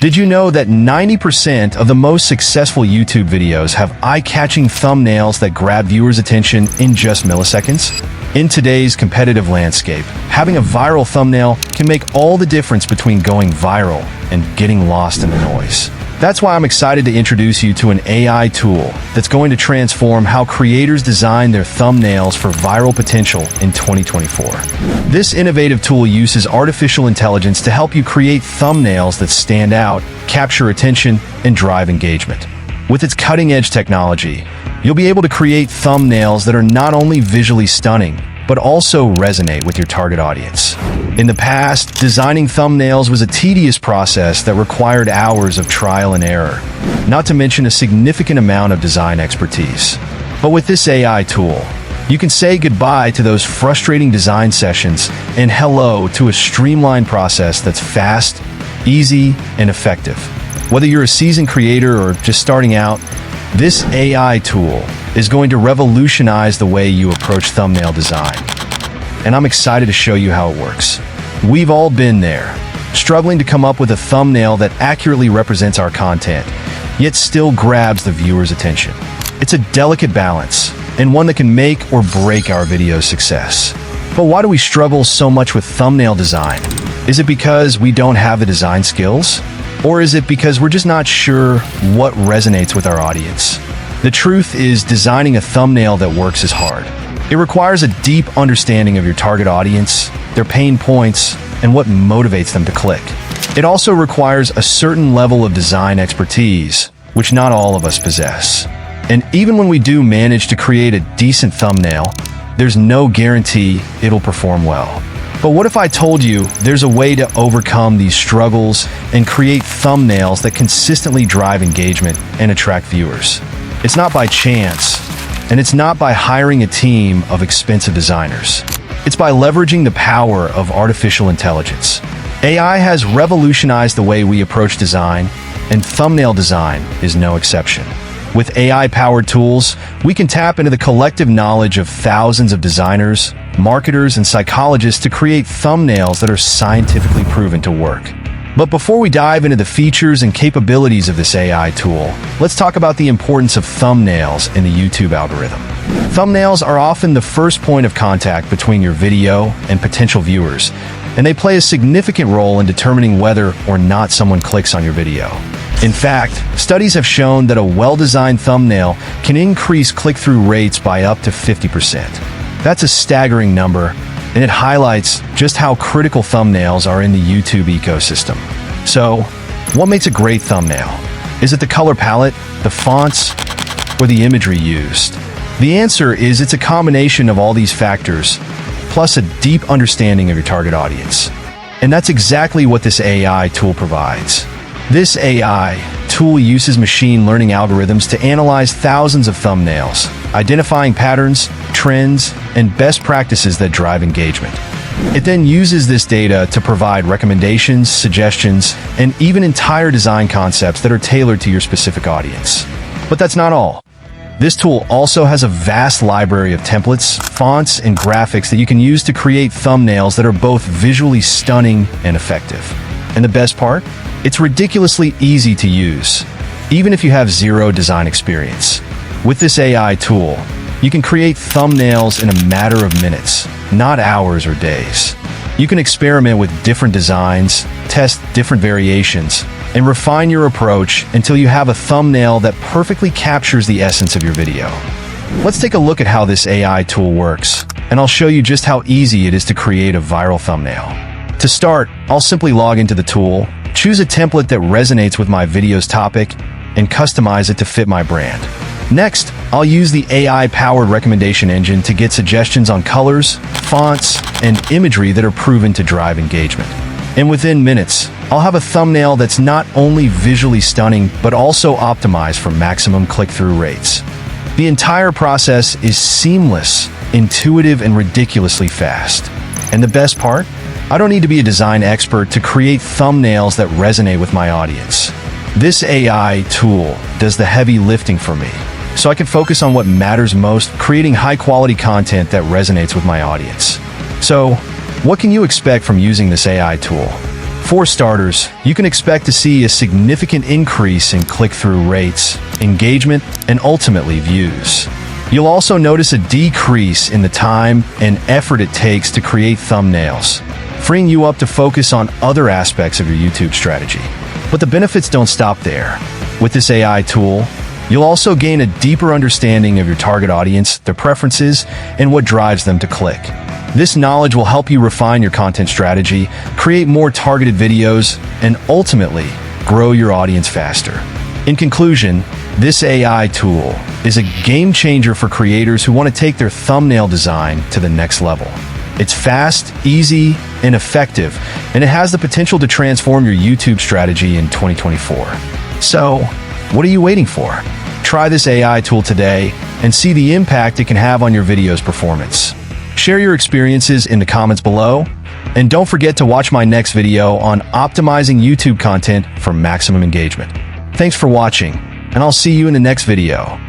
Did you know that 90% of the most successful YouTube videos have eye-catching thumbnails that grab viewers' attention in just milliseconds? In today's competitive landscape, having a viral thumbnail can make all the difference between going viral and getting lost in the noise. That's why I'm excited to introduce you to an AI tool that's going to transform how creators design their thumbnails for viral potential in 2024. This innovative tool uses artificial intelligence to help you create thumbnails that stand out, capture attention, and drive engagement. With its cutting-edge technology, you'll be able to create thumbnails that are not only visually stunning, but also resonate with your target audience. In the past, designing thumbnails was a tedious process that required hours of trial and error, not to mention a significant amount of design expertise. But with this AI tool, you can say goodbye to those frustrating design sessions and hello to a streamlined process that's fast, easy, and effective. Whether you're a seasoned creator or just starting out, this AI tool is going to revolutionize the way you approach thumbnail design. And I'm excited to show you how it works. We've all been there, struggling to come up with a thumbnail that accurately represents our content, yet still grabs the viewer's attention. It's a delicate balance, and one that can make or break our video's success. But why do we struggle so much with thumbnail design? Is it because we don't have the design skills? Or is it because we're just not sure what resonates with our audience? The truth is, designing a thumbnail that works is hard. It requires a deep understanding of your target audience, their pain points, and what motivates them to click. It also requires a certain level of design expertise, which not all of us possess. And even when we do manage to create a decent thumbnail, there's no guarantee it'll perform well. But what if I told you there's a way to overcome these struggles and create thumbnails that consistently drive engagement and attract viewers? It's not by chance, and it's not by hiring a team of expensive designers. It's by leveraging the power of artificial intelligence. AI has revolutionized the way we approach design, and thumbnail design is no exception. With AI-powered tools, we can tap into the collective knowledge of thousands of designers, marketers, and psychologists to create thumbnails that are scientifically proven to work. But before we dive into the features and capabilities of this AI tool, let's talk about the importance of thumbnails in the YouTube algorithm. Thumbnails are often the first point of contact between your video and potential viewers, and they play a significant role in determining whether or not someone clicks on your video. In fact, studies have shown that a well-designed thumbnail can increase click-through rates by up to 50%. That's a staggering number, and it highlights just how critical thumbnails are in the YouTube ecosystem. So, what makes a great thumbnail? Is it the color palette, the fonts, or the imagery used? The answer is it's a combination of all these factors, plus a deep understanding of your target audience. And that's exactly what this AI tool provides. This AI tool uses machine learning algorithms to analyze thousands of thumbnails, identifying patterns, trends, and best practices that drive engagement. It then uses this data to provide recommendations, suggestions, and even entire design concepts that are tailored to your specific audience. But that's not all. This tool also has a vast library of templates, fonts, and graphics that you can use to create thumbnails that are both visually stunning and effective. And the best part? It's ridiculously easy to use, even if you have zero design experience. With this AI tool, you can create thumbnails in a matter of minutes, not hours or days. You can experiment with different designs, test different variations, and refine your approach until you have a thumbnail that perfectly captures the essence of your video. Let's take a look at how this AI tool works, and I'll show you just how easy it is to create a viral thumbnail. To start, I'll simply log into the tool, choose a template that resonates with my video's topic, and customize it to fit my brand. Next, I'll use the AI-powered recommendation engine to get suggestions on colors, fonts, and imagery that are proven to drive engagement. And within minutes, I'll have a thumbnail that's not only visually stunning, but also optimized for maximum click-through rates. The entire process is seamless, intuitive, and ridiculously fast. And the best part? I don't need to be a design expert to create thumbnails that resonate with my audience. This AI tool does the heavy lifting for me, so I can focus on what matters most, creating high-quality content that resonates with my audience. So, what can you expect from using this AI tool? For starters, you can expect to see a significant increase in click-through rates, engagement, and ultimately views. You'll also notice a decrease in the time and effort it takes to create thumbnails, freeing you up to focus on other aspects of your YouTube strategy. But the benefits don't stop there. With this AI tool, you'll also gain a deeper understanding of your target audience, their preferences, and what drives them to click. This knowledge will help you refine your content strategy, create more targeted videos, and ultimately grow your audience faster. In conclusion, this AI tool is a game changer for creators who want to take their thumbnail design to the next level. It's fast, easy, and effective, and it has the potential to transform your YouTube strategy in 2024. So, what are you waiting for? Try this AI tool today and see the impact it can have on your video's performance. Share your experiences in the comments below, and don't forget to watch my next video on optimizing YouTube content for maximum engagement. Thanks for watching, and I'll see you in the next video.